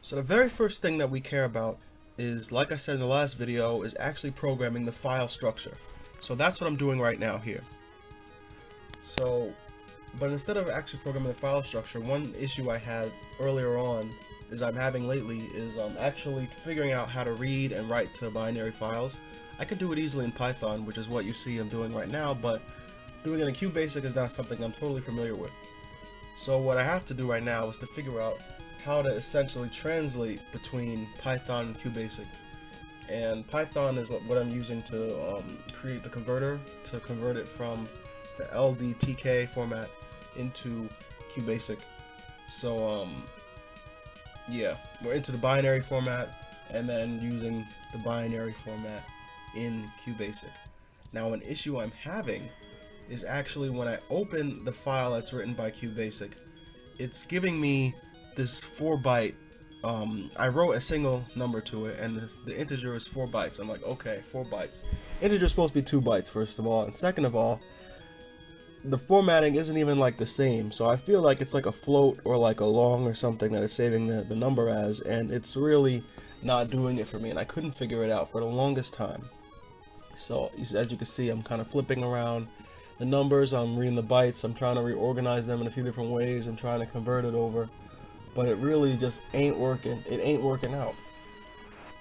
So the very first thing that we care about is, like I said in the last video, is actually programming the file structure. So that's what I'm doing right now here. But instead of actually programming the file structure, one issue I had earlier on I'm having lately is actually figuring out how to read and write to binary files. I could do it easily in Python, which is what you see I'm doing right now, but doing it in QBasic is not something I'm totally familiar with. So what I have to do right now is to figure out how to essentially translate between Python and QBasic. And Python is what I'm using to create the converter, to convert it from the LDTK format into QBasic. So yeah, we're into the binary format and then using the binary format in QBasic. Now an issue I'm having is actually when I open the file that's written by QBasic, it's giving me this 4-byte. I wrote a single number to it, and the integer is 4 bytes. I'm like, okay, 4 bytes. Integer is supposed to be 2 bytes, first of all, and second of all, the formatting isn't even like the same. So I feel like it's like a float or like a long or something that is saving the number as, and it's really not doing it for me, and I couldn't figure it out for the longest time. So as you can see, I'm kind of flipping around the numbers, I'm reading the bytes, I'm trying to reorganize them in a few different ways, I'm trying to convert it over, but it really just ain't working. It ain't working out.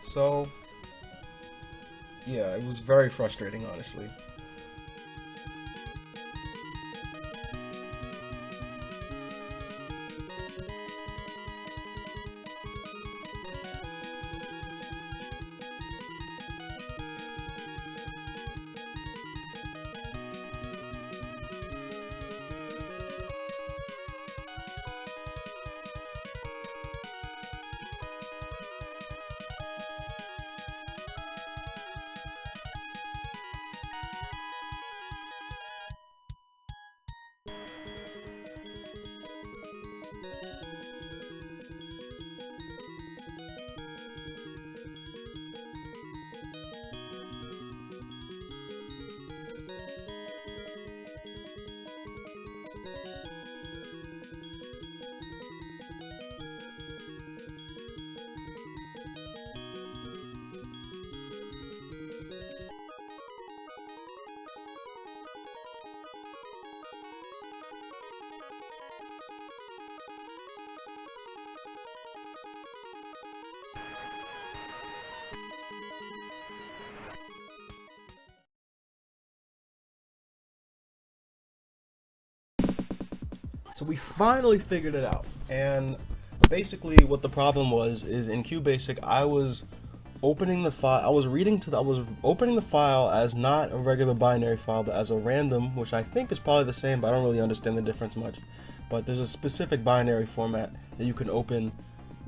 So yeah, it was very frustrating, honestly. So we finally figured it out, and basically what the problem was is in QBasic I was opening the file, I was opening the file as not a regular binary file, but as a random, which I think is probably the same, but I don't really understand the difference much. But there's a specific binary format that you can open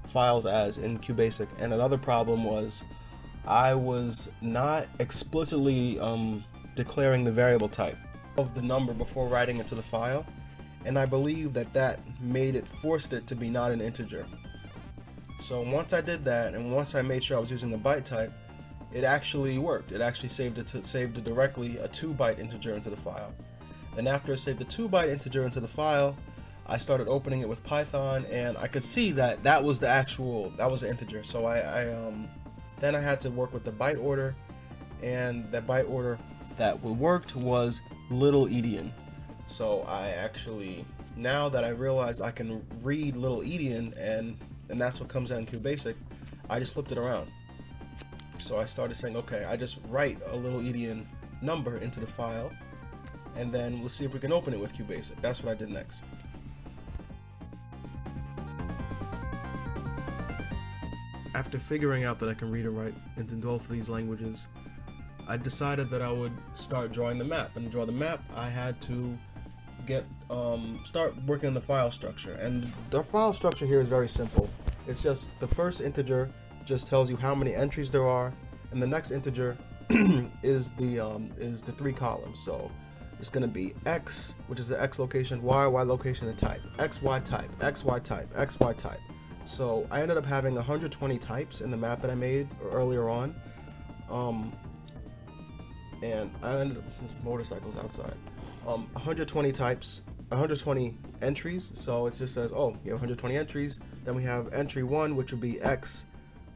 files as in QBasic, and another problem was I was not explicitly declaring the variable type of the number before writing it to the file. And I believe that forced it to be not an integer. So once I did that, and once I made sure I was using the byte type, it actually worked. It actually saved it directly a 2-byte integer into the file. Then after it saved the 2-byte integer into the file, I started opening it with Python, and I could see that was the integer. So then I had to work with the byte order, and the byte order that worked was little endian. So I actually, now that I realize I can read little endian, and that's what comes out in QBasic, I just flipped it around. So I started saying, okay, I just write a little endian number into the file, and then let's see if we can open it with QBasic. That's what I did next. After figuring out that I can read and write into both of these languages, I decided that I would start drawing the map. And to draw the map, I had to start working on the file structure. And the file structure here is very simple. It's just the first integer just tells you how many entries there are, and the next integer is the 3 columns. So it's going to be x, which is the x location, y location, and type, xy type, xy type, xy type. So I ended up having 120 types in the map that I made earlier on, and I ended up, there's motorcycles outside. 120 types, 120 entries. So it just says, oh, you have 120 entries. Then we have entry 1, which would be X,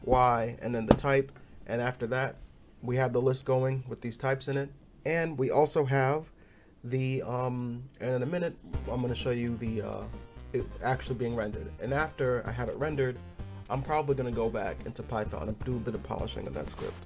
Y, and then the type. And after that, we have the list going with these types in it. And we also have the, and in a minute, I'm going to show you the, it actually being rendered. And after I have it rendered, I'm probably going to go back into Python and do a bit of polishing of that script.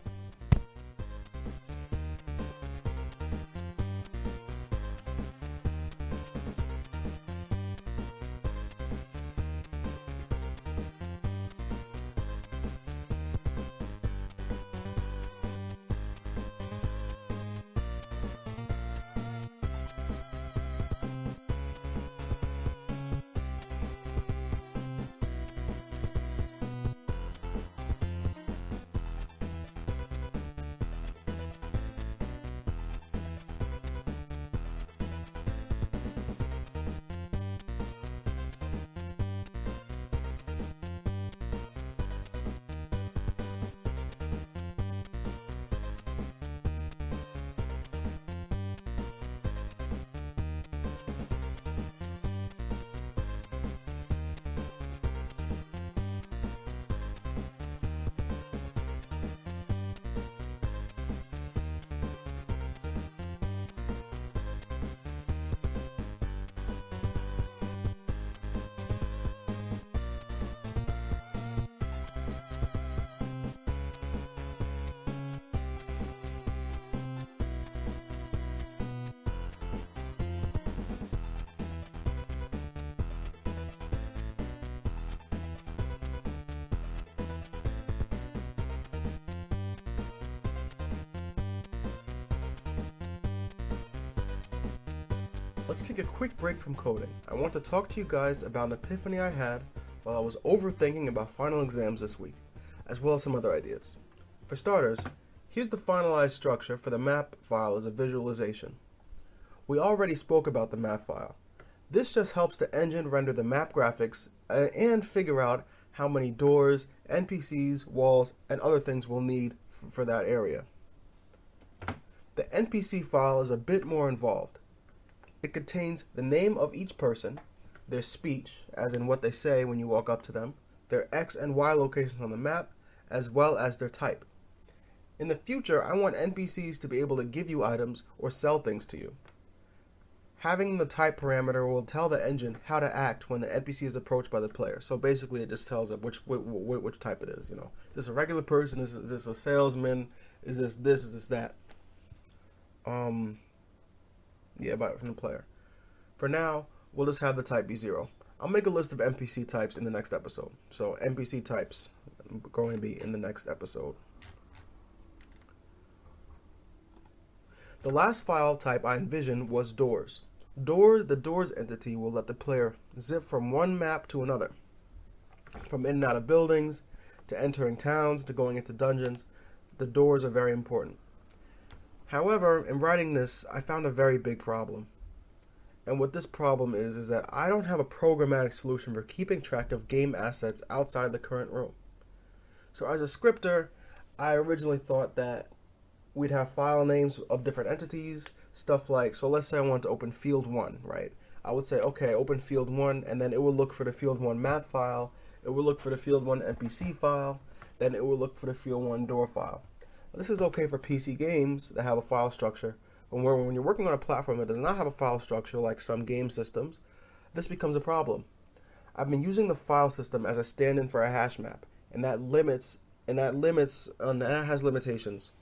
Let's take a quick break from coding. I want to talk to you guys about an epiphany I had while I was overthinking about final exams this week, as well as some other ideas. For starters, here's the finalized structure for the map file as a visualization. We already spoke about the map file. This just helps the engine render the map graphics and figure out how many doors, NPCs, walls, and other things we'll need for that area. The NPC file is a bit more involved. It contains the name of each person, their speech, as in what they say when you walk up to them, their X and Y locations on the map, as well as their type. In the future, I want NPCs to be able to give you items or sell things to you. Having the type parameter will tell the engine how to act when the NPC is approached by the player. So basically, it just tells it which type it is. You know, is this a regular person? Is this a salesman? Is this this? Is this that? Yeah, from the player. For now, we'll just have the type be 0. I'll make a list of NPC types in the next episode. So NPC types are going to be in the next episode. The last file type I envisioned was doors. The doors entity will let the player zip from one map to another. From in and out of buildings, to entering towns, to going into dungeons, the doors are very important. However, in writing this, I found a very big problem. And what this problem is that I don't have a programmatic solution for keeping track of game assets outside of the current room. So as a scripter, I originally thought that we'd have file names of different entities, stuff like, so let's say I want to open field 1, right? I would say, okay, open field 1, and then it will look for the field 1 map file, it will look for the field 1 NPC file, then it will look for the field 1 door file. This is okay for PC games that have a file structure, but when you're working on a platform that does not have a file structure like some game systems, this becomes a problem. I've been using the file system as a stand-in for a hash map, and that has limitations.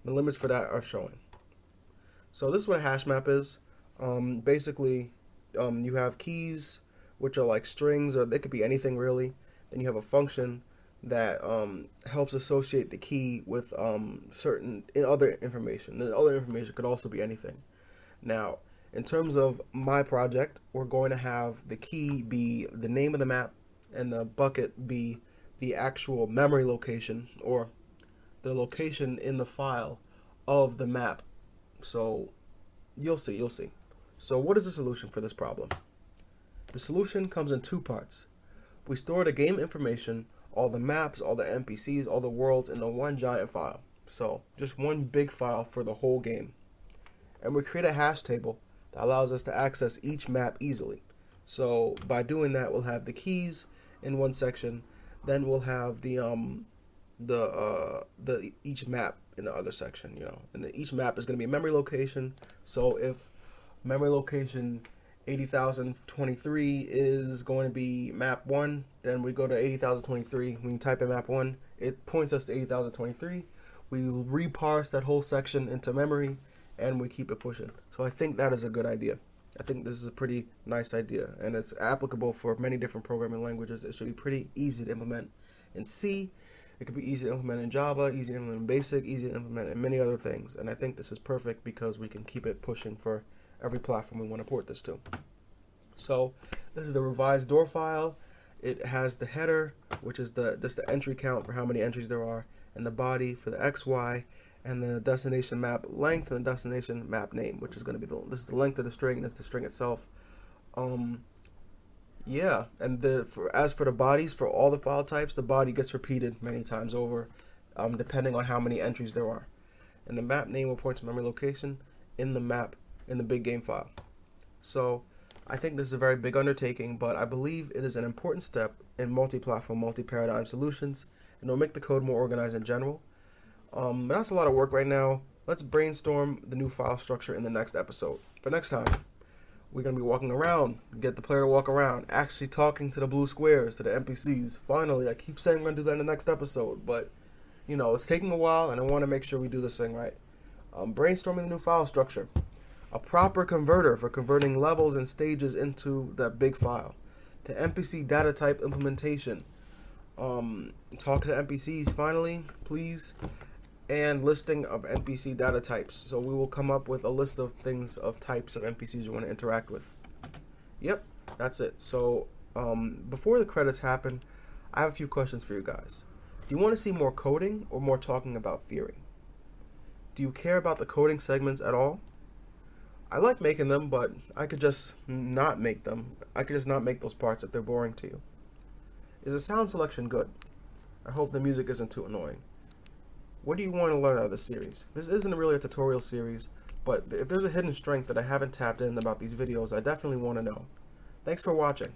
The limits for that are showing. So this is what a hash map is. Basically, you have keys, which are like strings, or they could be anything really. Then you have a function that helps associate the key with certain other information. The other information could also be anything. Now, in terms of my project, we're going to have the key be the name of the map and the bucket be the actual memory location or the location in the file of the map. So you'll see. So what is the solution for this problem? The solution comes in two parts. We store the game information, all the maps, all the NPCs, all the worlds in the one giant file. So just one big file for the whole game. And we create a hash table that allows us to access each map easily. So by doing that, we'll have the keys in one section, then we'll have the each map in the other section, and each map is going to be a memory location. So if memory location 80,023 is going to be map 1, then we go to 80,023. When you type in map 1, it points us to 80,023. We reparse that whole section into memory, and we keep it pushing. So I think that is a good idea. I think this is a pretty nice idea, and it's applicable for many different programming languages. It should be pretty easy to implement in C. It could be easy to implement in Java, easy to implement in BASIC, easy to implement in many other things. And I think this is perfect because we can keep it pushing for every platform we want to port this to. So this is the revised door file. It has the header, which is just the entry count for how many entries there are, and the body for the XY, and the destination map length and the destination map name, which is going to be this is the length of the string, and it's the string itself. Yeah, and as for the bodies for all the file types, the body gets repeated many times over, depending on how many entries there are. And the map name will point to memory location in the big game file. So I think this is a very big undertaking, but I believe it is an important step in multi-platform, multi-paradigm solutions, and it'll make the code more organized in general. But that's a lot of work right now. Let's brainstorm the new file structure in the next episode. For next time, we're going to be walking around, get the player to walk around, actually talking to the blue squares, to the NPCs. Finally, I keep saying we're going to do that in the next episode, but, it's taking a while, and I want to make sure we do this thing right. Brainstorming the new file structure. A proper converter for converting levels and stages into that big file. The NPC data type implementation. Talk to the NPCs finally, please. And listing of NPC data types. So we will come up with a list of types of NPCs you want to interact with. Yep, that's it. So before the credits happen, I have a few questions for you guys. Do you want to see more coding or more talking about theory? Do you care about the coding segments at all? I like making them, but I could just not make them. I could just not make those parts if they're boring to you. Is the sound selection good? I hope the music isn't too annoying. What do you want to learn out of this series? This isn't really a tutorial series, but if there's a hidden strength that I haven't tapped in about these videos, I definitely want to know. Thanks for watching.